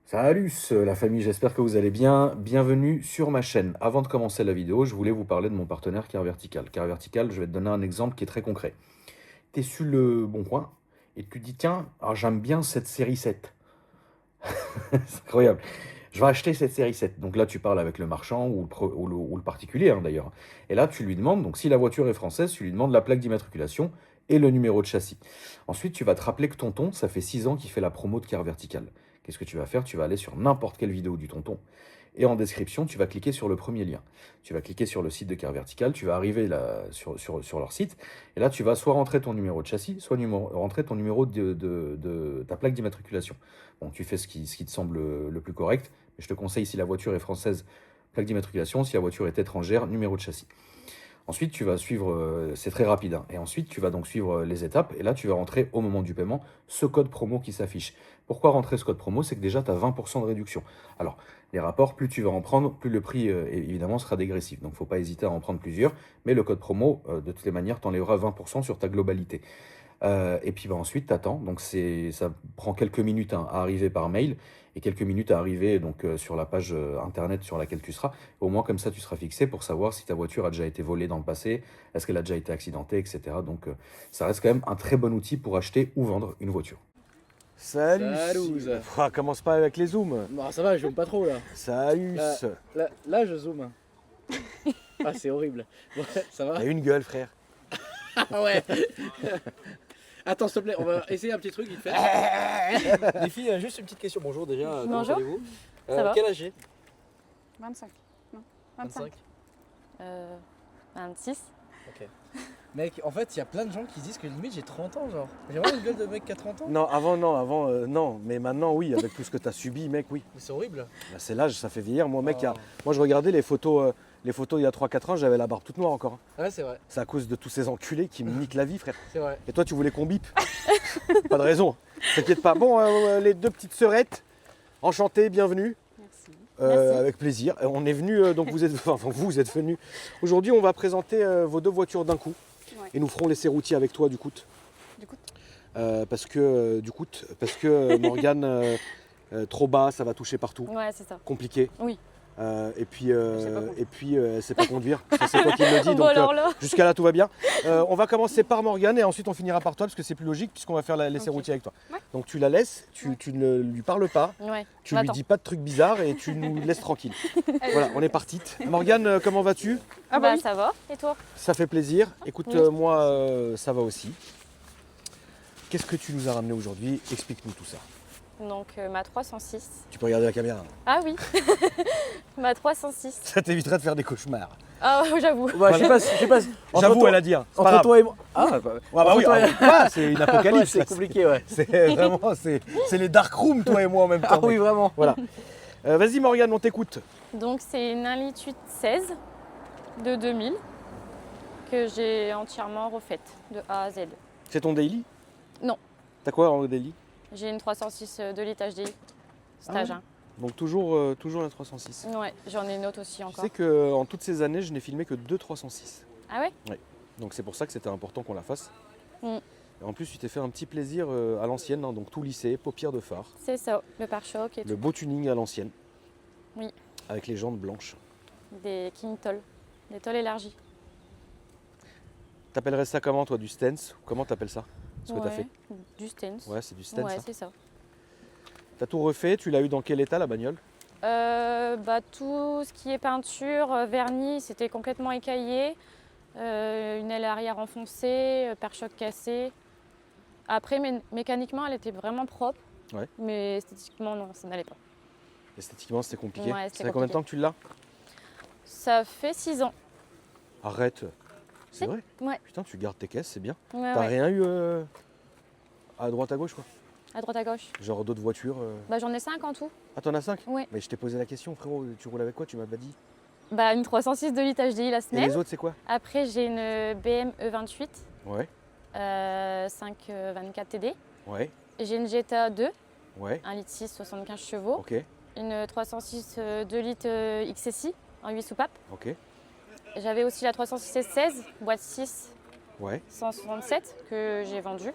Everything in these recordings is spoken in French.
Salut la famille, j'espère que vous allez bien. Bienvenue sur ma chaîne. Avant de commencer la vidéo, je voulais vous parler de mon partenaire Car Vertical. Car Vertical, je vais te donner un exemple qui est très concret. Tu es sur le bon coin et tu te dis tiens, j'aime bien cette série 7. C'est incroyable. Je vais acheter cette série 7. Donc là, tu parles avec le marchand ou le particulier d'ailleurs. Et là, tu lui demandes, donc si la voiture est française, tu lui demandes la plaque d'immatriculation et le numéro de châssis. Ensuite, tu vas te rappeler que tonton, ça fait 6 ans qu'il fait la promo de Car Vertical. Qu'est-ce que tu vas faire? Tu vas aller sur n'importe quelle vidéo du tonton. Et en description, tu vas cliquer sur le premier lien. Tu vas cliquer sur le site de Car Vertical, tu vas arriver là, sur leur site, et là, tu vas soit rentrer ton numéro de châssis, soit rentrer ton numéro de ta plaque d'immatriculation. Bon, tu fais ce qui te semble le plus correct, mais je te conseille, si la voiture est française, plaque d'immatriculation, si la voiture est étrangère, numéro de châssis. Ensuite, tu vas suivre, c'est très rapide, hein, et ensuite, tu vas donc suivre les étapes, et là, tu vas rentrer au moment du paiement ce code promo qui s'affiche. Pourquoi rentrer ce code promo? C'est que déjà, tu as 20% de réduction. Alors, les rapports, plus tu vas en prendre, plus le prix, évidemment, sera dégressif. Donc, il ne faut pas hésiter à en prendre plusieurs, mais le code promo, de toutes les manières, t'enlèvera 20% sur ta globalité. Et puis bah, ensuite, tu attends. Donc ça prend quelques minutes hein, à arriver par mail et quelques minutes à arriver donc, sur la page internet sur laquelle tu seras. Au moins, comme ça, tu seras fixé pour savoir si ta voiture a déjà été volée dans le passé, est-ce qu'elle a déjà été accidentée, etc. Donc ça reste quand même un très bon outil pour acheter ou vendre une voiture. Salut. Salut. Commence pas avec les zooms. Bah ça va, je zoome pas trop là. Salut. Là, je zoome. Ah c'est horrible. Ouais, ça va. T'as une gueule, frère. Ah ouais. Attends s'il te plaît, on va essayer un petit truc vite fait. Les filles, juste une petite question. Bonjour déjà, comment Bonjour. allez-vous? Ça va. Quel âge j'ai? 25. Non, 25. 25. 26. Ok. Mec, en fait, il y a plein de gens qui disent que limite j'ai 30 ans genre. J'ai vraiment une gueule de mec qui a 30 ans. Non, non. Mais maintenant, oui, avec tout ce que t'as subi, mec, oui. Mais c'est horrible. Bah, c'est l'âge, ça fait vieillir. Moi, mec, Oh. moi, je regardais les photos il y a 3-4 ans, j'avais la barbe toute noire encore. Hein. Ouais, c'est vrai, C'est à cause de tous ces enculés qui me niquent la vie, frère. c'est vrai. Et toi, tu voulais qu'on bip? Pas de raison. T'inquiète pas. Bon, les deux petites sœurettes, enchantées, bienvenue. Merci. Merci. Avec plaisir. On est venu, donc vous êtes venus. Aujourd'hui, on va présenter vos deux voitures d'un coup. Ouais. Et nous ferons l'essai routier avec toi du coup. Du coup, Parce que Morgane, trop bas, ça va toucher partout. ouais, c'est ça. Compliqué. Oui. Et puis, sais pas conduire. elle sait pas conduire. Ça, c'est toi qui me le dis. Bon, Donc alors là. jusqu'à là, tout va bien. On va commencer par Morgane et ensuite on finira par toi parce que c'est plus logique puisqu'on va faire l'essai Ok. routier avec toi. Ouais. Donc tu la laisses, Ouais. tu ne lui parles pas. Ouais. Tu lui Attends. dis pas de trucs bizarres et tu nous laisses tranquille. Voilà, on est parti. Morgane, comment vas-tu? Ah bah, ça va. Et toi? Ça fait plaisir. Écoute, Oui. moi, ça va aussi. Qu'est-ce que tu nous as ramené aujourd'hui? Explique-nous tout ça. Donc ma 306. Tu peux regarder la caméra. Ah oui. Ma 306. Ça t'évitera de faire des cauchemars. Ah j'avoue. Bah, je sais pas. J'avoue, elle a dit. Hein. C'est pas Entre grave. toi et moi. Ah bah, Ouais, bah entre oui, toi et- c'est une apocalypse. Ouais, c'est là. compliqué, ouais. C'est vraiment, c'est les dark rooms, toi et moi en même temps. Ah oui, mec. vraiment. Voilà. Vas-y Morgane, on t'écoute. Donc c'est une 1,8 litre 16 de 2000 que j'ai entièrement refaite de A à Z. C'est ton daily? Non. T'as quoi en daily? J'ai une 306 2 litres HDI. Stage Ah Donc toujours la 306. 1. Ouais, j'en ai une autre aussi Tu encore. sais qu'en toutes ces années, je n'ai filmé que 2 306. Ah ouais? Donc c'est pour ça que c'était important qu'on la fasse. Mm. Et en plus, tu t'es fait un petit plaisir à l'ancienne, hein, donc tout lissé, paupières de phare, C'est ça, le pare-choc et le beau tuning à l'ancienne. Oui. Avec les jantes blanches. des King Toll, des tolls élargis. T'appellerais ça comment toi, du stance? Comment t'appelles ça? Ce que t'as fait? Du Stance. Ouais, c'est du stance. Ouais, hein. c'est ça. T'as tout refait, tu l'as eu dans quel état la bagnole? Tout ce qui est peinture, vernis, c'était complètement écaillé. Une aile arrière enfoncée, pare-choc cassé. Après, mécaniquement, elle était vraiment propre. Ouais. Mais esthétiquement, non, ça n'allait pas. Esthétiquement, c'était compliqué. Ouais, Ça c'était fait combien de temps que tu l'as? Ça fait 6 ans. Arrête. C'est Si. vrai? Ouais. Putain, tu gardes tes caisses, c'est bien. Ouais, T'as ouais. rien eu à droite à gauche quoi? À droite, à gauche. Genre d'autres voitures Bah, j'en ai 5 en tout. Ah, t'en as 5? Ouais. Mais je t'ai posé la question, frérot, tu roules avec quoi? Tu m'as pas dit. Bah, une 306 2 litres HDI la Et semaine. les autres, c'est quoi? Après, j'ai une BM E28, Ouais, 524 TD. ouais, J'ai une GTA 2, ouais, 1 litre 6, 75 chevaux. ok, Une 306 2 litres XSI en 8 soupapes. ok, J'avais aussi la 306 16, boîte 6, ouais. 167 que j'ai vendue.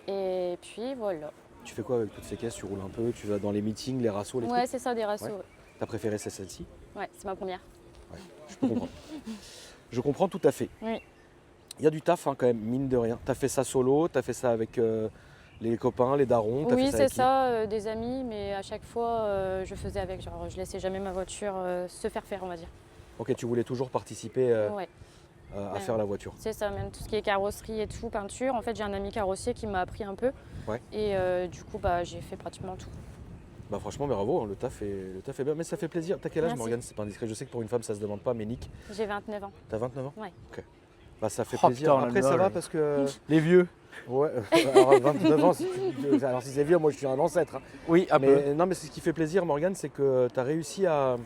Et puis voilà. Tu fais quoi avec toutes ces caisses? Tu roules un peu, tu vas dans les meetings, les rassos, les Ouais, trucs? c'est ça, des rassos. Ouais. Ouais, T'as préféré c'est celle-ci? ouais, c'est ma première. Je peux comprendre. Je comprends tout à fait. Oui. Il y a du taf hein, quand même, mine de rien. T'as fait ça solo, t'as fait ça avec les copains, les darons, t'as Oui, fait ça c'est avec qui? ça, des amis, mais à chaque fois, je faisais avec. Genre, je laissais jamais ma voiture se faire faire, on va dire. Ok, tu voulais toujours participer Ouais, à Ouais. faire la voiture. c'est ça, même tout ce qui est carrosserie et tout, peinture. En fait, j'ai un ami carrossier qui m'a appris un peu. Ouais. Et du coup, j'ai fait pratiquement tout. Bah franchement, bravo, hein, le taf est bien. Mais ça fait plaisir. T'as quel âge, Merci. Morgane? C'est pas indiscret. Je sais que pour une femme, ça se demande pas, mais Nick, J'ai 29 ans. t'as 29 ans? Ouais. Ok. Bah ça fait Oh, plaisir. putain, on a Après, le ça même va âge. parce que... Les vieux. Ouais, alors 29 ans, alors si c'est vieux, moi je suis un ancêtre. Hein. Oui, un peu. Mais non, mais ce qui fait plaisir, Morgane, c'est que tu as réussi à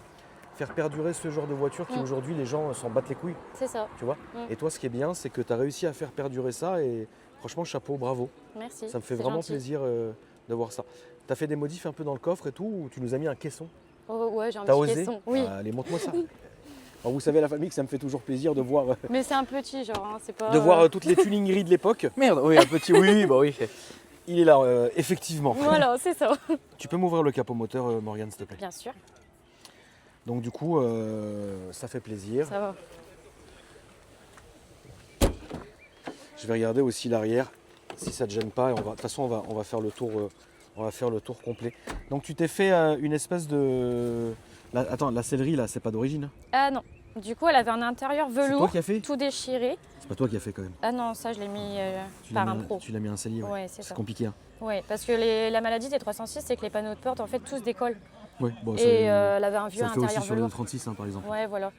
faire perdurer ce genre de voiture qui aujourd'hui les gens s'en battent les couilles, C'est ça. tu vois. Et toi, ce qui est bien, c'est que tu as réussi à faire perdurer ça et franchement, chapeau, bravo. Merci. Ça me fait c'est vraiment gentil. plaisir de voir ça. Tu as fait des modifs un peu dans le coffre et tout, ou tu nous as mis un caisson? Oh, ouais, j'ai un T'as petit osé? caisson. Oui, Allez, montre-moi ça. Alors, vous savez, la famille, que ça me fait toujours plaisir de voir, mais c'est un petit genre, hein, c'est pas. toutes les tuningeries de l'époque. Merde, oui, un petit. Oui, bah oui. Il est là, effectivement. Voilà, c'est ça. Tu peux m'ouvrir le capot moteur, Morgane, s'il te plaît? Bien sûr, Donc du coup, ça fait plaisir. ça va. Je vais regarder aussi l'arrière, si ça ne te gêne pas. Et de toute façon, on va faire le tour complet. Donc tu t'es fait une espèce de... Attends, la sellerie là, c'est pas d'origine? Hein? Ah non. Du coup, elle avait un intérieur C'est toi velours, qui as fait? tout déchiré. C'est pas toi qui as fait quand même. Ah non, ça, je l'ai mis Tu l'as par un mis, pro. tu l'as mis un cellier, ouais. Ouais, c'est ça. C'est compliqué. Hein. Ouais, parce que la maladie des 306, c'est que les panneaux de porte, en fait, tous décollent. Ouais, bon, Et elle avait un vieux ça le fait aussi intérieur sur le velours. 36 hein, par exemple. Ouais, voilà.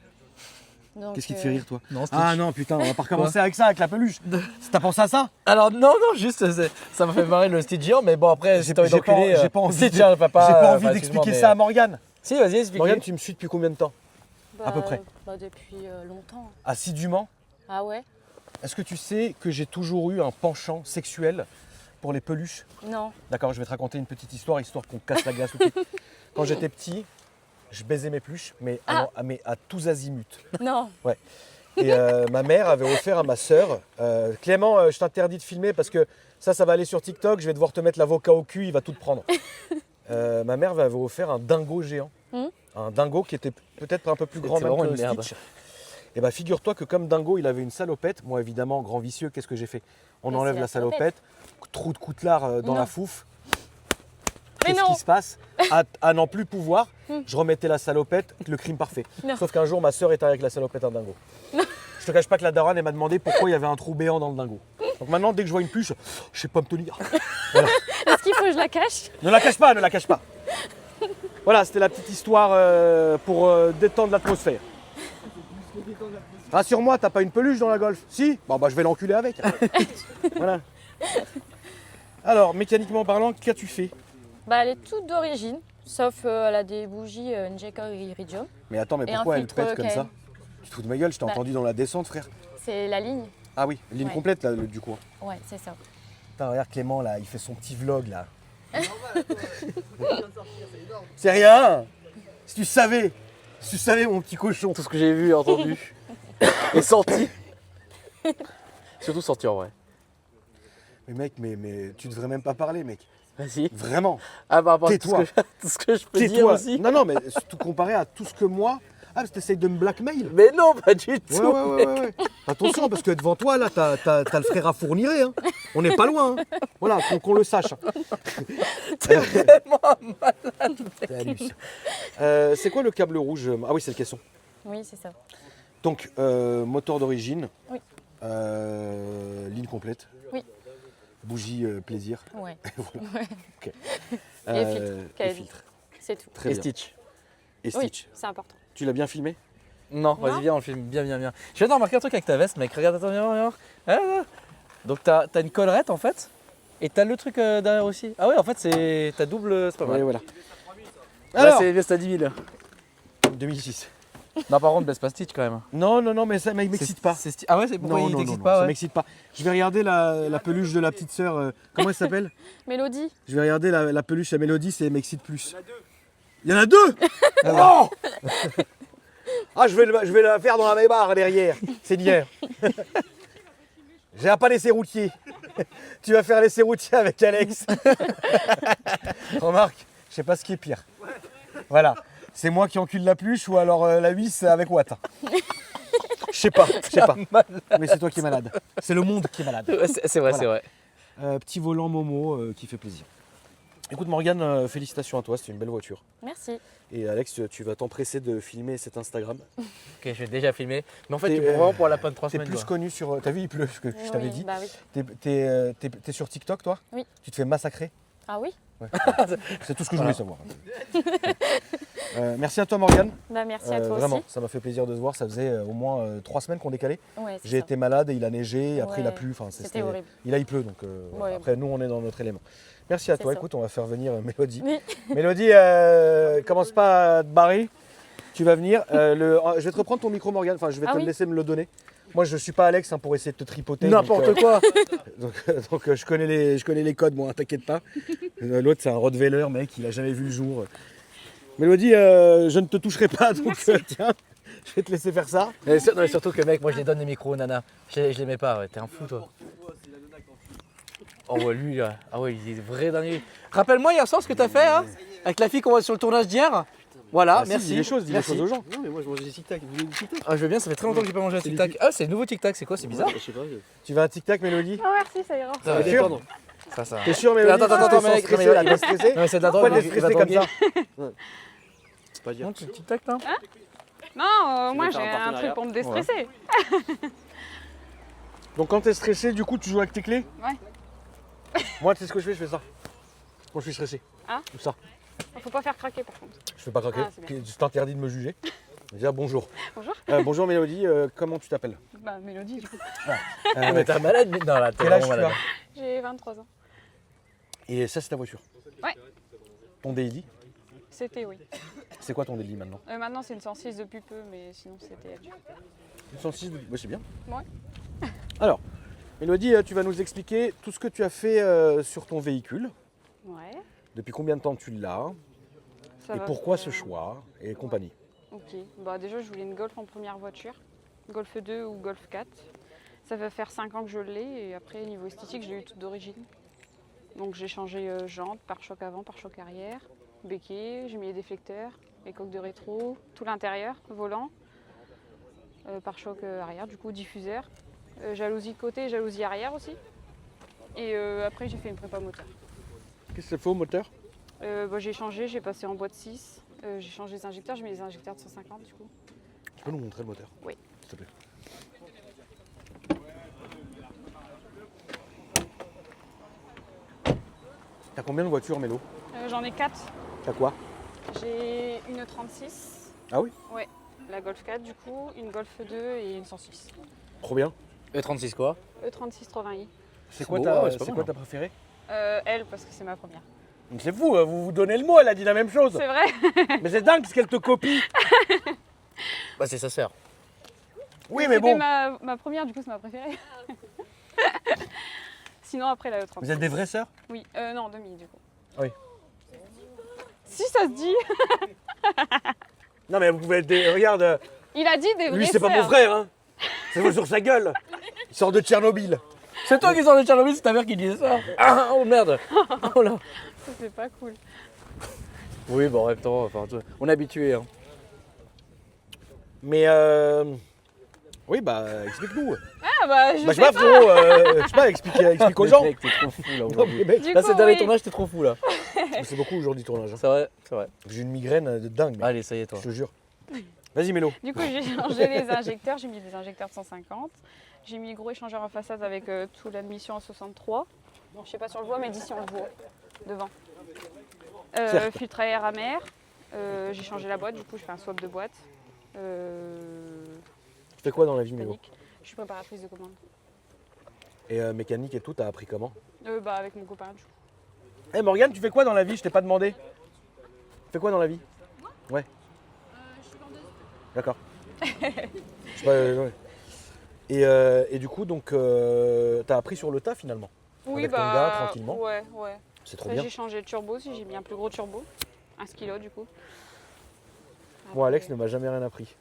Donc, Qu'est-ce qui te fait rire toi? Non, Stitch. Ah non, putain, on va pas recommencer avec ça, avec la peluche. T'as pensé à ça? Alors, non, juste, ça m'a fait marrer le Stitch géant, mais bon, après, si t'as envie j'ai pas- d'enculer. j'ai pas envie Stitch, de- hein, papa. J'ai pas envie bah, d'expliquer excuse-moi, ça à mais- Morgane. Si, vas-y, explique. Morgane, tu me suis depuis combien de temps? bah, à peu près. Depuis longtemps. Assidûment? Ah ouais? Est-ce que tu sais que j'ai toujours eu un penchant sexuel pour les peluches? Non. D'accord, je vais te raconter une petite histoire, histoire qu'on casse la glace tout de suite. Quand j'étais petit, je baisais mes peluches, mais à tous azimuts. Non. Et ma mère avait offert à ma sœur, Clément, je t'interdis de filmer parce que ça va aller sur TikTok, je vais devoir te mettre l'avocat au cul, il va tout te prendre. Ma mère m'avait offert un dingo géant. Un dingo qui était peut-être un peu plus grand C'est même vraiment que une merde. Stitch. Et bah figure-toi que comme dingo, il avait une salopette. Moi évidemment, grand vicieux, qu'est-ce que j'ai fait? On Mais enlève c'est la la salopette. salopette, trou de coutelard dans Non. la fouffe. Mais Qu'est-ce non. qui se passe? À n'en plus pouvoir, je remettais la salopette, le crime parfait. Non. Sauf qu'un jour, ma sœur était avec la salopette à dingo. Je te cache pas que la daronne, elle m'a demandé pourquoi il y avait un trou béant dans le dingo. Donc maintenant, dès que je vois une peluche, je sais pas me tenir. Est-ce qu'il faut que je la cache? Ne la cache pas, ne la cache pas. Voilà, c'était la petite histoire pour détendre l'atmosphère. Rassure-moi, t'as pas une peluche dans la Golf? Si? Bon bah je vais l'enculer avec. Voilà. Alors, mécaniquement parlant, qu'as-tu fait? Bah, elle est toute d'origine, sauf elle a des bougies Njeka Iridium. Mais attends, mais Et un pourquoi elle filtre pète comme KM. ça? Tu te fous de ma gueule, je t'ai Bah. entendu dans la descente, frère. C'est la ligne. Ah oui, ligne Ouais. complète là, du coup. Ouais, c'est ça. Putain, regarde Clément là, il fait son petit vlog là. C'est rien. Si tu savais mon petit cochon. Tout ce que j'ai vu, entendu et senti. Surtout senti en vrai. Mais mec, mais tu devrais même pas parler, mec. Vas-y. Vraiment. Ah bah, Tais-toi. tout ce que je peux dire Tais-toi. aussi. Non, non, mais tout comparé à tout ce que moi. Ah, parce que t'essayes de me blackmail. Mais non, pas du tout. Ouais. Attention, parce que devant toi, là, t'as le frère à fournirer. Hein. On n'est pas loin. Hein. Voilà, qu'on le sache. T'es vraiment Salut. C'est quoi le câble rouge? Ah oui, c'est le caisson. Oui, c'est ça. Donc, moteur d'origine. Oui. Ligne complète. Oui. Bougie plaisir. Ouais, Ok. Et filtre. Et Quel- filtre. c'est tout. Très Et bien. Stitch. Et Oui, Stitch. c'est important. Tu l'as bien filmé? Non, Non. vas-y, viens, on le filme bien. Je viens de remarquer un truc avec ta veste, mec. Regarde, attends, viens. Ah. Donc, t'as une collerette en fait, et t'as le truc derrière aussi. Ah ouais, en fait, t'as double. C'est pas mal. Ouais, voilà. Là, Alors, c'est une veste à 10 000. 2006. Non, par contre, baisse pas Stitch quand même. Non, mais ça m'excite pas. Ah ouais, c'est pourquoi il t'excite non, pas ça ouais. m'excite pas. Je vais regarder la peluche de la petite sœur. Comment elle s'appelle? Mélodie. Je vais regarder la peluche à Mélodie, c'est m'excite plus. Il y en a deux. Oh ah, je vais la faire dans la même barre derrière. C'est d'hier. J'ai un pas l'essai routier. Tu vas faire l'essai routier avec Alex. Remarque, je sais pas ce qui est pire. Voilà. C'est moi qui encule la pluche ou alors la huisse avec Watt. Je sais pas. Mais c'est toi qui es malade. C'est le monde qui est malade. Ouais, c'est vrai, Voilà. c'est vrai. Petit volant Momo qui fait plaisir. Écoute Morgane, félicitations à toi, c'est une belle voiture. Merci. Et Alex, tu vas t'empresser de filmer cet Instagram. Ok, je vais déjà filmer. Mais en fait, T'es, tu peux vraiment pour la peine 3 T'es semaines. plus quoi. connu sur... T'as vu, il pleut, ce que je t'avais Oui, dit. bah oui. T'es sur TikTok, toi? Oui. Tu te fais massacrer? Ah oui? Ouais. C'est tout ce que je voulais savoir. Merci à toi Morgane. Bah merci à toi Vraiment, aussi. ça m'a fait plaisir de se voir. Ça faisait au moins 3 semaines qu'on décalait. Ouais, c'est J'ai ça. été malade et il a neigé, et après il a Ouais, plu. Enfin, C'était horrible. Il a il pleut, donc Ouais. après nous on est dans notre élément. Merci à C'est toi. ça. Écoute, on va faire venir Mélodie. Oui. Mélodie, commence pas à te barrer. Tu vas venir. Je vais te reprendre ton micro Morgane. Enfin, je vais Ah te oui. laisser me le donner. Moi, je suis pas Alex pour essayer de te tripoter. N'importe quoi. Donc je connais les codes, moi, t'inquiète pas. L'autre, c'est un Rottweiler, mec, il a jamais vu le jour. Mélodie, je ne te toucherai pas, donc tiens, je vais te laisser faire ça. Mais non, mais surtout que mec, moi je les donne les micros, nana. Je les mets pas, ouais. T'es un fou toi. Oh ouais, lui là. Ah ouais, il est vrai dingue. Rappelle-moi hier soir ce que t'as fait hein, avec la fille qu'on voit sur le tournage d'hier. Voilà, Ah, si, merci. dis les choses Merci. aux gens. Non, mais moi je mange des tic-tac. Vous voulez des tic-tac? Ah, je veux bien, ça fait très longtemps que j'ai pas mangé un tic-tac. Ah, c'est le nouveau tic-tac, c'est quoi? C'est bizarre. Je sais pas. Tu veux un tic-tac, Mélodie? Oh merci, ça ira. Ça va T'es sûr. sûr? Ça. T'es sûr, Mélodie? Attends, T'es mec, stressé, non, mais là, t'es stressé? Non, mais c'est de la Pourquoi drogue. t'es il va stressé comme droguer. ça? C'est pas dire. Non, tu tic-tac là? Non, moi faire j'ai un un partenariat truc pour me déstresser. Donc quand t'es stressé, du coup, tu joues avec tes clés? Ouais. Moi, tu sais ce que je fais ça. Quand je suis stressé. Ah. Ou ça. Faut pas faire craquer par contre. Je fais pas craquer. Ah, c'est bien. Je t'interdis de me juger. Déjà, bonjour. Bonjour. Bonjour Mélodie, comment tu t'appelles? Bah Mélodie du coup. Ah, mais t'es malade, mais non là, t'es Quel âge vraiment tu malade. as? J'ai 23 ans. Et ça, c'est ta voiture? Ouais. Ton daily? C'était oui. C'est quoi ton daily maintenant? Maintenant c'est une 106 depuis peu, mais sinon c'était elle. Une 106, ouais, c'est bien. Ouais. Alors, Mélodie, tu vas nous expliquer tout ce que tu as fait sur ton véhicule. Ouais. Depuis combien de temps tu l'as? Ça Et va pourquoi faire- ce choix? Et compagnie. Ok. Bah déjà je voulais une Golf en première voiture. Golf 2 ou Golf 4. Ça va faire 5 ans que je l'ai et après niveau esthétique je l'ai eu toute d'origine. Donc j'ai changé jantes, pare-choc avant, pare-choc arrière, béquet, j'ai mis les déflecteurs, les coques de rétro, tout l'intérieur, volant, pare-choc arrière, du coup diffuseur, jalousie de côté, jalousie arrière aussi. Et après j'ai fait une prépa moteur. Qu'est-ce que ça fait au moteur? J'ai changé, j'ai passé en boîte 6, j'ai changé les injecteurs, j'ai mis les injecteurs de 150 du coup. Tu peux nous montrer le moteur? Oui. S'il te plaît. T'as combien de voitures, Mélo? J'en ai 4. T'as quoi? J'ai une 36, Ah oui? la Golf 4 du coup, une Golf 2 et une 106. Trop bien. E36 quoi? E36 320i. C'est quoi, beau, ta, ouais, c'est pas c'est mal, quoi hein. ta préférée? Elle parce que c'est ma première. C'est fou, vous vous donnez le mot, elle a dit la même chose. C'est vrai. Mais c'est dingue ce qu'elle te copie. Bah, c'est sa sœur. Oui, mais C'était bon. ma première, du coup c'est ma préférée. Sinon après la E36. Vous êtes des vraies sœurs? Oui, non, demi du coup. Oui. Si ça se dit. Non, mais vous pouvez être des. Regarde, Il a dit des vraies lui, c'est pas mon sœurs. frère, hein. C'est sur sa gueule. Il sort de Tchernobyl. C'est toi qui sors de Tchernobyl, c'est ta mère qui disait ça. Ah, oh merde. Oh là. Ça, c'est pas cool. Oui, bon, en même temps, enfin, on est habitué. Hein. Mais oui, bah explique-nous. Ah bah je Bah, je sais sais pas, pas. frérot, je sais pas, explique aux gens. Mec, t'es trop fou là Non, aujourd'hui. mais mec, Du Là, coup, c'est le dernier oui. tournage, t'es trop fou là. c'est beaucoup aujourd'hui tournage. Hein. C'est vrai, c'est vrai. J'ai une migraine de dingue, mec. Allez, ça y est, toi. Je te jure. Vas-y, Mélo. Du coup, j'ai changé les injecteurs, j'ai mis des injecteurs de 150. J'ai mis gros échangeur en façade avec toute l'admission en 63. Je sais pas si on le voit, mais d'ici on le voit, devant. Certes. Filtre à air à mer. J'ai changé la boîte, du coup je fais un swap de boîte. Tu fais quoi dans la vie, Mélo? Mécanique. Je suis préparatrice de commande. Et mécanique et tout, t'as appris comment? Avec mon copain, du coup. Eh Morgane, tu fais quoi dans la vie? Je t'ai pas demandé. Tu fais quoi dans la vie? Ouais. Je suis vendeuse. D'accord. Je sais pas, ouais. Et du coup, donc, t'as appris sur le tas finalement. Oui, Avec ton gars, tranquillement. Ouais. C'est trop Après, bien. j'ai changé de turbo aussi, j'ai mis un plus gros turbo. 1 kg du coup. Moi, Alex Après, ne m'a jamais rien appris.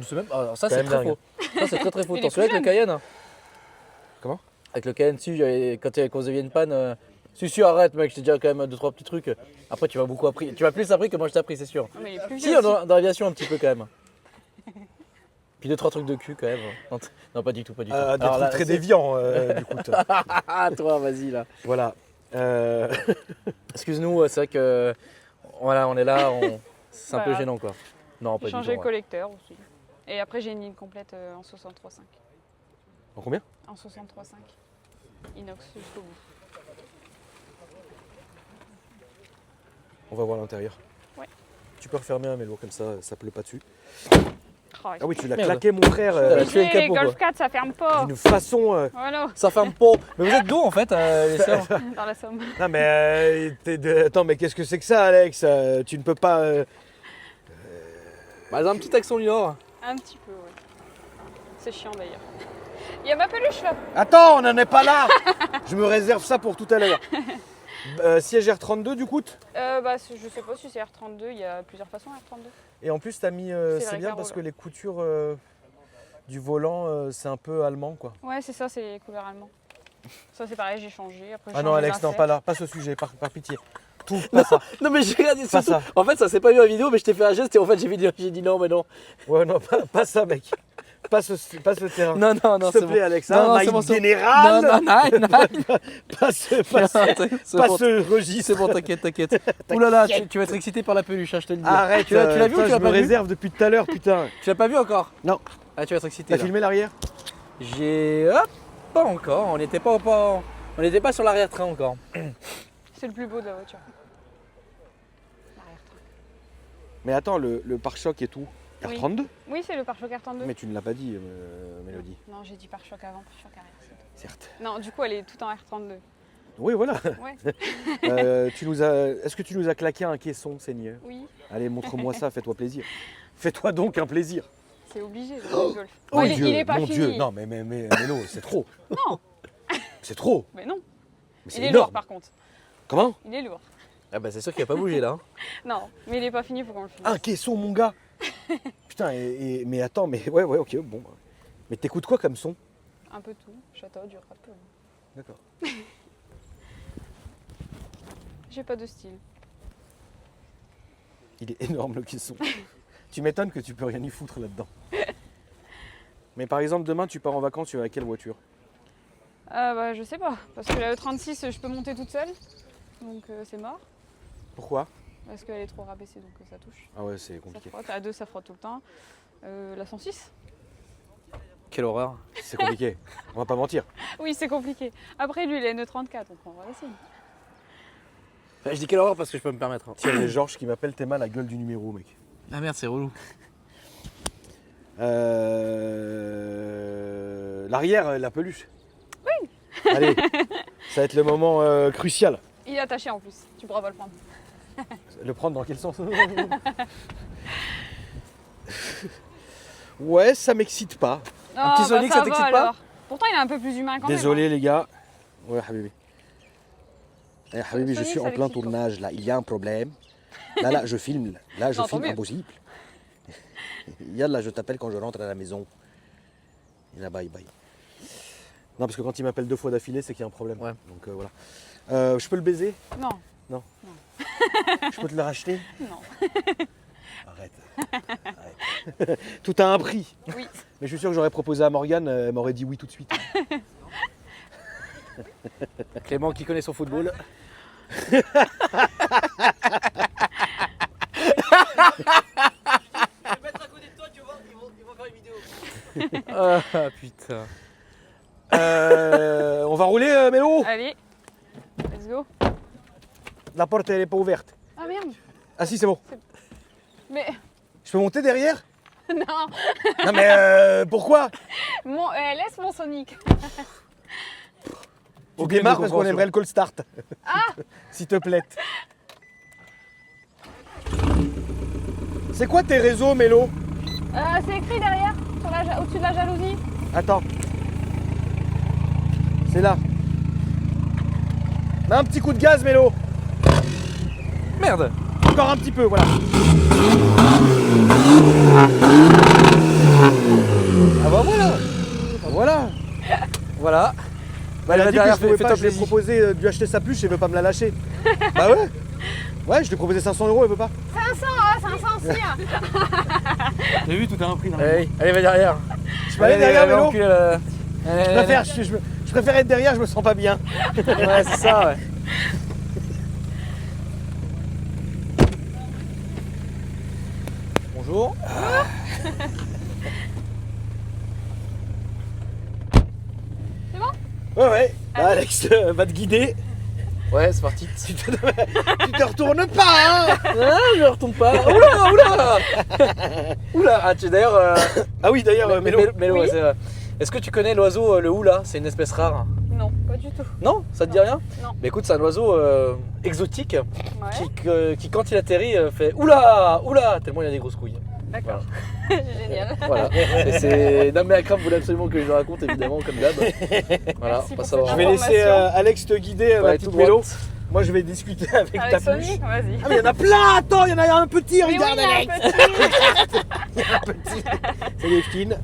C'est même... Alors, ça, Quand c'est même très dingue. faux. Ça, c'est très très faux. Il T'en est souviens avec plus le Cayenne hein? Comment? Avec le Cayenne dessus, quand on faisait une panne, c'est sûr, arrête mec, je t'ai déjà quand même 2-3 petits trucs. Après tu vas beaucoup appris, tu vas plus appris que moi je t'ai appris, c'est sûr. Non, mais il est plus Si, vieux aussi. dans l'aviation un petit peu quand même. Puis 2-3 trucs de cul quand même. Non, pas du tout, pas du tout. Des Alors trucs là, très c'est- déviants, du coup. Ah, toi, vas-y là. Voilà. Excuse-nous, c'est vrai que voilà, on est là, c'est un Pas peu grave. gênant quoi. Non, pas J'ai du tout. changé le ouais. collecteur aussi. Et après, j'ai une ligne complète en 63,5. En combien? En 63,5. Inox jusqu'au bout. On va voir l'intérieur. Ouais. Tu peux refermer un mélo comme ça pleut pas dessus. Oh, Ah oui, tu l'as Merde. claqué, mon frère, Putain, tu es le les capot, Golf quoi. 4, ça ferme pas. d'une façon. Voilà, Ça ferme pas. Mais vous êtes d'où en fait, les sœurs? dans la Somme. Non, mais. Attends, mais qu'est-ce que c'est que ça, Alex? Tu ne peux pas. Bah, elles ont un petit accent du Nord. Un petit peu, ouais. C'est chiant d'ailleurs. Il y a ma peluche là. Attends, on n'en est pas là. Je me réserve ça pour tout à l'heure. Siège R32 du coup. Je sais pas si c'est R32, il y a plusieurs façons R32. Et en plus, t'as mis. C'est C'est vrai, bien Caro, parce là. que les coutures du volant, c'est un peu allemand quoi. Ouais, c'est ça, c'est les couleurs allemandes. Ça, c'est pareil, j'ai changé. Après, j'ai Ah non, changé Alex, non, d'insert. pas là, pas ce sujet, par pitié. Tout, pas ça. Non, mais j'ai regardé Pas surtout. ça. En fait, ça s'est pas vu en vidéo, mais je t'ai fait un geste et en fait, j'ai dit non, mais non. Ouais, non, pas ça, mec. Pas ce terrain. Non, non, non, S'il te c'est plaît, bon. Alex, Non, hein, non, Mike c'est bon, c'est bon. Général. Non, non, non, non. Pas ce registre. C'est bon, t'inquiète, t'inquiète. Ouh là là, tu vas être excité par la peluche, hein, je te le dis. Arrête, Tu l'as vu ou putain, tu l'as je pas me vu? réserve depuis tout à l'heure, putain. Tu l'as pas vu encore? Non. Ah, tu vas être excité. T'as là. filmé l'arrière? J'ai. Hop, pas encore. On n'était pas sur l'arrière-train encore. C'est le plus beau de la voiture. L'arrière-train. Mais attends, le pare-choc et tout. Oui. R32? Oui, c'est le pare-choc R32. Mais tu ne l'as pas dit, Mélodie. Non, j'ai dit pare-choc avant, pare-choc arrière. c'est tout. Certes. Non, du coup, elle est tout en R32. Oui, voilà. Ouais, Est-ce que tu nous as claqué un caisson, Seigneur? oui, Allez, montre-moi ça, fais-toi plaisir. Fais-toi donc un plaisir. c'est obligé, le golf. Mon il Dieu, est pas mon fini. Dieu. Non, mais Mélo, c'est trop. Non. C'est trop. Mais non, Mais c'est il est lourd énorme. par contre. Comment? Il est lourd. Ah, bah, c'est sûr qu'il a pas bougé là. Hein. Non, mais il est pas fini, faut qu'on le finisse. Un caisson, mon gars. Putain, mais attends, mais ouais, ok, bon. Mais t'écoutes quoi comme son? Un peu tout, château, du rap. D'accord. J'ai pas de style. Il est énorme le caisson. Tu m'étonnes que tu peux rien y foutre là-dedans. Mais par exemple, demain, tu pars en vacances, tu vas avec quelle voiture? Je sais pas, parce que la E36, je peux monter toute seule. Donc c'est mort. Pourquoi? Parce qu'elle est trop rabaissée, donc ça touche. Ah ouais, c'est Ça compliqué. frotte. À 2, ça frotte tout le temps. La 106? Quelle horreur. C'est compliqué. On va pas mentir. Oui, c'est compliqué. Après, lui, il a une E34, on prendra la sienne. Enfin, je dis quelle horreur parce que je peux me permettre. Hein. Thierry et Georges qui m'appelle, t'es mal la gueule du numéro, mec. Ah merde, c'est relou. L'arrière, la peluche. Oui. Allez, ça va être le moment crucial. Il est attaché en plus, tu pourras pas le prendre. Le prendre dans quel sens? Ouais, ça m'excite pas. Non, petit Sonic, ça t'excite pas? alors. Pourtant, il est un peu plus humain quand Désolé les gars. Ouais, Habibi. Eh, Habibi, je Sonic, suis ça en plein l'excite pas. tournage là. Il y a un problème. Là, je filme. Là, je Non, tant filme mieux. impossible. Yallah, je t'appelle quand je rentre à la maison. Et là, bye bye. Non, parce que quand il m'appelle 2 fois d'affilée, c'est qu'il y a un problème. Ouais. Donc voilà. Je peux le baiser? Non, Je peux te le racheter? non. Arrête. Arrête. Tout a un prix. Oui. Mais je suis sûr que j'aurais proposé à Morgane, elle m'aurait dit oui tout de suite. Clément qui connaît son football. Ah putain. On va rouler, Mélo? Allez, let's go. La porte, elle est pas ouverte. Ah merde. Ah si, c'est bon. Mais Je peux monter derrière? non, Non mais pourquoi? laisse mon Sonic. On Tu démarre me parce qu'on comprends, aimerait le call start. Ah. S'il te plaît. C'est quoi tes réseaux, Mélo? C'est écrit derrière, au-dessus de la jalousie. Attends. C'est là. Mets un petit coup de gaz, Mélo. Merde. Encore un petit peu, voilà. Ah bah voilà. Voilà. Voilà. Bah, elle a va dit que derrière, je pouvais fais pas, top je lui ai plaisir. proposé de lui acheter sa pluche, elle veut pas me la lâcher. Bah ouais. Ouais, je lui ai proposé 500 €, elle veut pas. 500 aussi. T'as vu, tout a un prix dans la Allez, allez, va derrière. Je peux aller derrière, allez, Mélo encule, je préfère être derrière, je me sens pas bien. Ouais, c'est ça, ouais. Bonjour. Ouais. Bah, Alex va te guider. Ouais, c'est parti. Tu te retournes pas, hein. Ah, je retourne pas. Oula. Oula. Ah, tu d'ailleurs. Ah oui, d'ailleurs, Mélo. Mélo, Oui. ouais, c'est vrai. Est-ce que tu connais l'oiseau le houla? C'est une espèce rare. Non, pas du tout. Non, ça te dit rien? Non. Mais écoute, c'est un oiseau exotique Ouais, qui quand il atterrit, fait oula, oula, tellement il a des grosses couilles. d'accord. Génial. Voilà. C'est non mais Akram voulait absolument que je le raconte évidemment comme d'hab. Voilà, Merci pas pour savoir. Je vais laisser Alex te guider, ma Ouais, petite tout Mélo. droit. Moi, je vais discuter avec ta Avec pluche. Sonic, vas-y. Ah, mais il y en a plein. Attends, il y en a un petit, Mais regarde, oui, il y a Alex. un petit. C'est Leftine.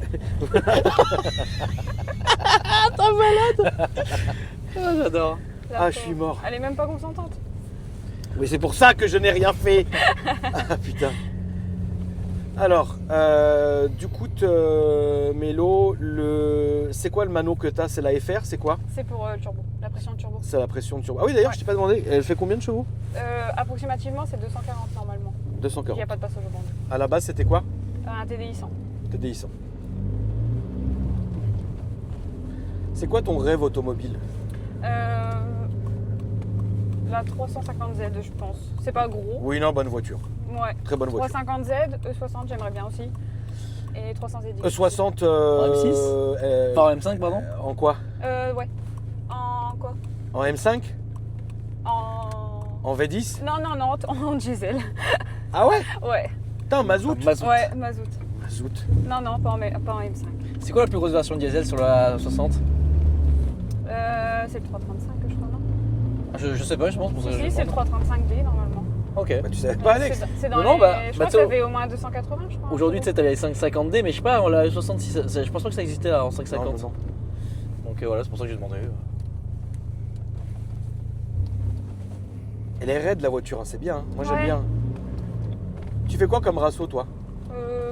Ah, j'adore. La Ah, je pauvre. suis mort. Elle est même pas consentante. Mais c'est pour ça que je n'ai rien fait. Ah putain. Alors, du coup, Mélo, c'est quoi le mano que t'as? C'est la FR, c'est quoi? C'est pour le turbo, la pression de turbo. C'est la pression de turbo. Ah oui, d'ailleurs, Ouais. je t'ai pas demandé, elle fait combien de chevaux? Approximativement, c'est 240 normalement. Il 240. n'y a pas de passage au bande. À la base, c'était quoi? Un TDI 100. TDI 100. C'est quoi ton rêve automobile? La 350Z, je pense. C'est pas gros. Oui, non, bonne voiture. Ouais. Très bonne voiture. 350Z, E60, j'aimerais bien aussi. Et 300Z. E60. En M6? Enfin, en M5, pardon. En quoi? Ouais. En quoi? En M5? En. En V10? Non, en diesel. Ah ouais? Ouais. Putain, mazout? Mazout. Ouais, mazout. Mazout. Non, pas en M5. C'est quoi la plus grosse version diesel sur la 60? C'est le 335, je crois, non? Je sais pas, je pense. Pour ça que je Si, vais c'est le prendre. 335D normalement. Ok. Bah, tu savais pas, Alex? C'est dans Non, les... bah, je bah, crois que tu ça sais, avait au moins 280, je crois. Aujourd'hui, tu sais, t'avais les 550D, mais je sais pas, la 66, je pense pas que ça existait là, en 550. Non. Donc voilà, c'est pour ça que j'ai demandé. Elle est raide la voiture, hein, c'est bien. Hein. Moi j'aime Ouais. bien. Tu fais quoi comme rasso toi?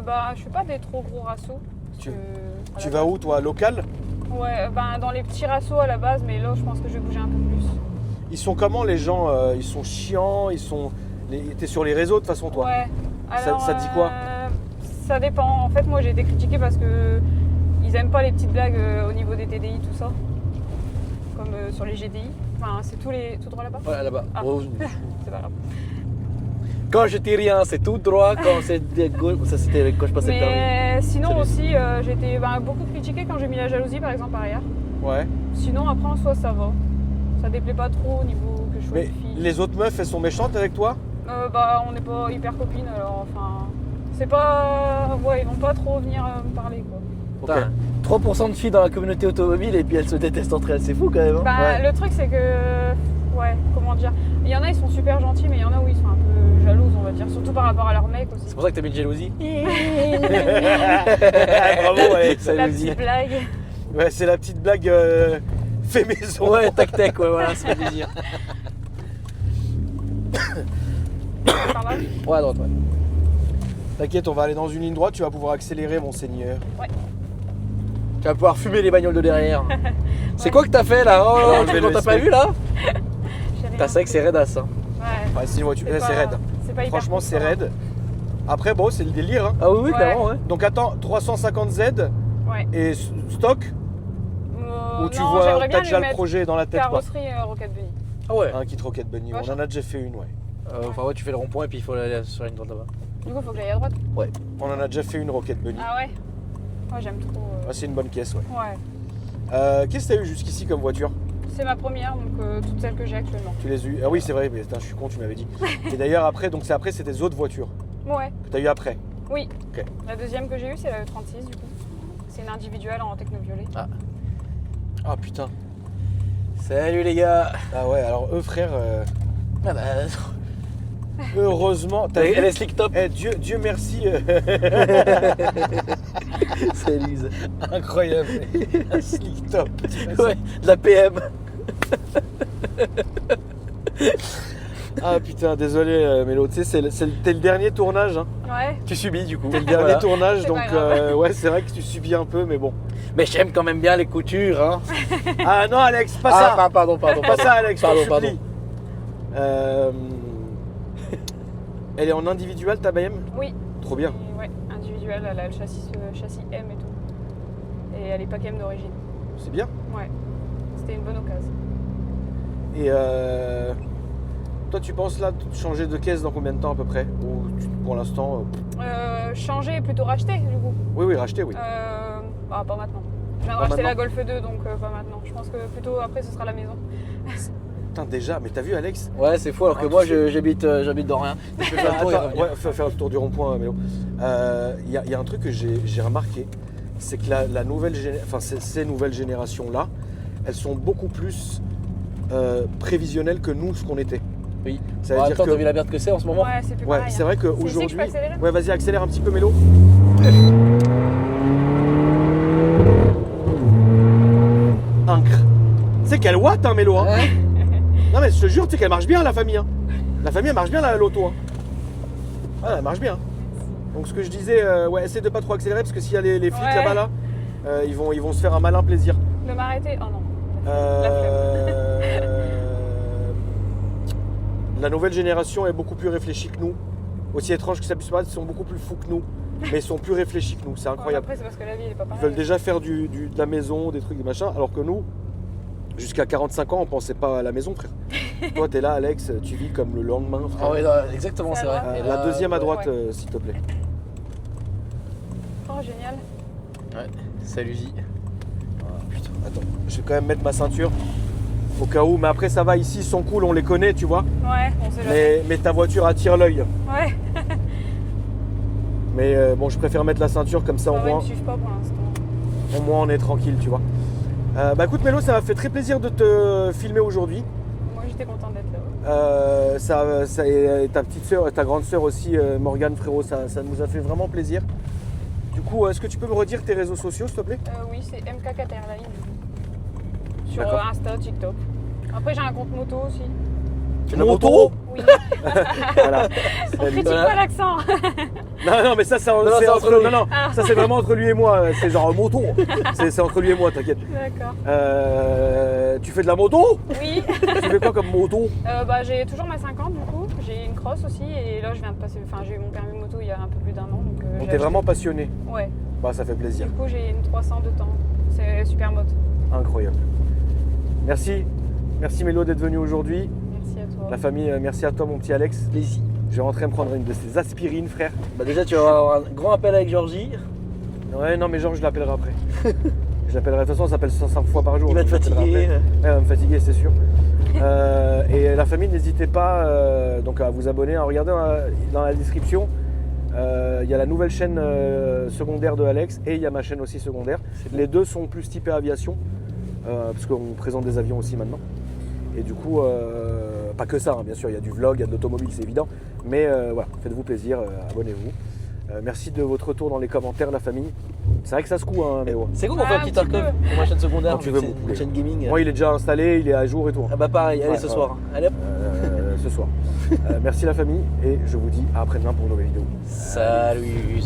Bah, je fais pas des trop gros rassos. Tu- à Tu la vas où toi? Local? Ouais, ben dans les petits rassos à la base, mais là je pense que je vais bouger un peu plus. Ils sont comment les gens? Ils sont chiants, T'es sur les réseaux de toute façon toi? Ouais. Alors, ça dit quoi? Ça dépend. En fait, moi j'ai été critiquée parce que ils aiment pas les petites blagues au niveau des TDI, tout ça. Comme sur les GDI. Enfin, c'est tout droit là-bas. Ouais, là-bas. Ah. Oh, C'est pas grave. quand je dis rien, c'est tout droit. Quand c'est de gauche, ça c'était quand je passais le permis. Mais sinon Salut. aussi, j'ai été beaucoup critiquée quand j'ai mis la jalousie par exemple arrière. Ouais. Sinon après en soi ça va. Ça déplaît pas trop au niveau que je sois Mais une fille. les autres meufs elles sont méchantes avec toi? Bah on n'est pas hyper copines alors enfin. C'est pas. Ouais, ils vont pas trop venir me parler quoi. Putain, 3% de filles dans la communauté automobile et puis elles se détestent entre elles, c'est fou quand même. Hein. Bah Ouais. le truc c'est que. Ouais, comment dire. Il y en a ils sont super gentils mais il y en a où ils sont un peu jalouses on va dire. Surtout par rapport à leur mec aussi. C'est pour ça que t'as mis de jalousie. Bravo Alex. Ça La nous dit. petite blague. Ouais, c'est la petite blague fait maison. Ouais, tac tac, ouais, voilà, ça fait plaisir. Par là. Ouais, à droite, ouais. T'inquiète, on va aller dans une ligne droite, tu vas pouvoir accélérer mon seigneur. Tu vas pouvoir fumer les bagnoles de derrière. C'est quoi que t'as fait là? On va Oh, enlever tu le t'as pas SP. vu là? J'ai rien. T'as ça que c'est raidasse. Hein. Ouais. Ouais, c'est une voiture, C'est c'est pas- raide. C'est pas hyper Franchement, c'est confort. raide. Après, bon, c'est le délire. Hein. Ah oui, oui, Ouais. clairement, ouais. Donc attends, 350Z Ouais. et stock? Ou tu non, vois, j'aimerais t'as bien déjà lui le mettre projet dans la tête quoi? carrosserie Rocket Bunny. Ah ouais. Un kit Rocket Bunny, Vache. on en a déjà fait une, ouais. Enfin, ouais, tu fais le rond-point et puis il faut aller sur la ligne droite là-bas. Du coup, faut que j'aille à droite. On en a déjà fait une Rocket Bunny. Ah ouais. Ouais, j'aime trop. Ah, c'est une bonne caisse, ouais. Ouais. Qu'est-ce que t'as eu jusqu'ici comme voiture? C'est ma première, donc toutes celles que j'ai actuellement. Tu les as eu? Ah oui, c'est vrai, mais putain, je suis con, tu m'avais dit. Et d'ailleurs, après, donc c'est après, c'est tes autres voitures Ouais. que t'as eu après. Oui. Ok. La deuxième que j'ai eue, c'est la E36 du coup. C'est une individuelle en techno-violet. Ah putain. Salut les gars. Ah ouais, alors eux, frère, Ah bah, Heureusement. T'as vu Elle est slick top. Eh, Dieu merci. C'est Elise. Incroyable. Un slick top. Ouais, de la PM. Ah putain, désolé Mélo. Tu sais, t'es le dernier tournage. Hein. Ouais. Tu subis du coup. T'es le dernier Voilà. tournage, C'est donc pas grave. ouais, c'est vrai que tu subis un peu, mais bon. Mais j'aime quand même bien les coutures. Hein. Ah non, Alex, pas ça. Pardon. Pas ça, Alex, Pardon, je t'en supplie. Elle est en individuel, ta BM? Oui. Trop bien. Et ouais, individuelle, elle a le châssis M et tout. Et elle est pas M d'origine. C'est bien. Ouais. C'était une bonne occasion. Et toi, tu penses là changer de caisse dans combien de temps à peu près? Ou pour l'instant Changer et plutôt racheter du coup. Oui, racheter, oui. Pas maintenant. Je viens de Pas racheter la maintenant. Golf 2 donc pas maintenant. Je pense que plutôt après ce sera la maison. Putain, déjà, mais t'as vu, Alex? Ouais, c'est fou alors que Ah, moi tu sais- j'habite dans rien. Je fais faire le tour et Attends, revenir. ouais, faut faire le tour du rond-point, Mélo. Il y a un truc que j'ai remarqué, c'est que la nouvelle ces nouvelles générations-là, elles sont beaucoup plus prévisionnelles que nous, ce qu'on était. Oui. Ça En veut même dire temps, que t'as vu la merde que c'est en ce moment? Ouais, c'est plus ouais, pareil. c'est vrai C'est ici que je qu'aujourd'hui. peux accélérer Ouais, vas-y, accélère un petit peu, Mélo. Incre. Tu sais qu'elle watt, hein, Mélo. Hein. Ouais. Non, mais je te jure, tu sais qu'elle marche bien, la famille. Hein. La famille, elle marche bien, l'auto. Hein. Ah, elle marche bien. Donc, ce que je disais, ouais, essaie de pas trop accélérer parce que s'il y a les flics Ouais. là-bas, là, ils vont se faire un malin plaisir. De m'arrêter. Oh non. La nouvelle génération est beaucoup plus réfléchie que nous. Aussi étrange que ça puisse paraître, ils sont beaucoup plus fous que nous. Mais ils sont plus réfléchis que nous, c'est incroyable. Après, c'est parce que la vie elle est pas Ils pareille. veulent déjà faire de la maison, des trucs, des machins, alors que nous, jusqu'à 45 ans, on pensait pas à la maison, frère. Toi, t'es là, Alex, tu vis comme le lendemain, frère. Ah ouais, non, exactement, c'est vrai. Ça va. Et La là, deuxième à droite, ouais. s'il te plaît. Oh, génial. Ouais. Salut J. Putain, attends, je vais quand même mettre ma ceinture au cas où, mais après ça va, ici ils sont cool, on les connaît, tu vois. Ouais, on sait jamais. Mais ta voiture attire l'œil. Ouais. Mais bon, je préfère mettre la ceinture comme ça, Ouais, au moins, ils me suivent pas pour l'instant. au moins on est tranquille, tu vois. Bah écoute Mélo, ça m'a fait très plaisir de te filmer aujourd'hui. Moi, j'étais contente d'être là. Et ta petite soeur et ta grande soeur aussi, Morgane, frérot, ça nous a fait vraiment plaisir. Du coup, est-ce que tu peux me redire tes réseaux sociaux, s'il te plaît? Oui, c'est MK Caterline. Sur D'accord. Insta, TikTok. Après, j'ai un compte moto aussi. La moto. Oui. Voilà. On critique Voilà. pas l'accent. Non, mais ça, c'est non, c'est c'est entre entre nous. Non, non, Ah. ça c'est vraiment entre lui et moi. C'est genre moto. C'est entre lui et moi, t'inquiète. D'accord. Tu fais de la moto? Oui. Tu fais quoi comme moto? J'ai toujours ma 50 du coup. J'ai une cross aussi et là, je viens de passer. Enfin, j'ai eu mon permis moto il y a un peu plus d'un an. Donc, On t'es vraiment passionné. Ouais. Bah, ça fait plaisir. Du coup, j'ai une 300 de temps. C'est super mode. Incroyable. Merci. Merci Mélo d'être venu aujourd'hui. Merci à toi. La famille, merci à toi, mon petit Alex. Plaisir. Je vais rentrer me prendre une de ces aspirines, frère. Bah déjà tu vas avoir un grand appel avec Georgie. Ouais, non, mais Georges, je l'appellerai après. Je l'appellerai. De toute façon, on s'appelle 5 fois par jour. Il va te donc je l'appellerai fatiguer. après. Ouais, elle va me fatiguer, c'est sûr. Et la famille, n'hésitez pas donc à vous abonner, à regarder dans la description. Il y a la nouvelle chaîne secondaire de Alex et il y a ma chaîne aussi secondaire. Les deux sont plus typés aviation, parce qu'on présente des avions aussi maintenant. Et du coup, pas que ça, hein, bien sûr, il y a du vlog, il y a de l'automobile, c'est évident. Mais voilà, faites-vous plaisir, abonnez-vous. Merci de votre retour dans les commentaires, la famille. C'est vrai que ça se coud, hein, mais ouais. C'est cool qu'on Ah, fait un un petit petit archive peu. pour ma chaîne secondaire, Quand tu vu veux, que vous c'est pouvez. une chaîne gaming. Moi, il est déjà installé, il est à jour et tout. Ah bah pareil, allez Ouais, ce ouais. soir. Allez hop. Ce soir. Merci la famille et je vous dis à après-demain pour une nouvelle vidéo. Salut.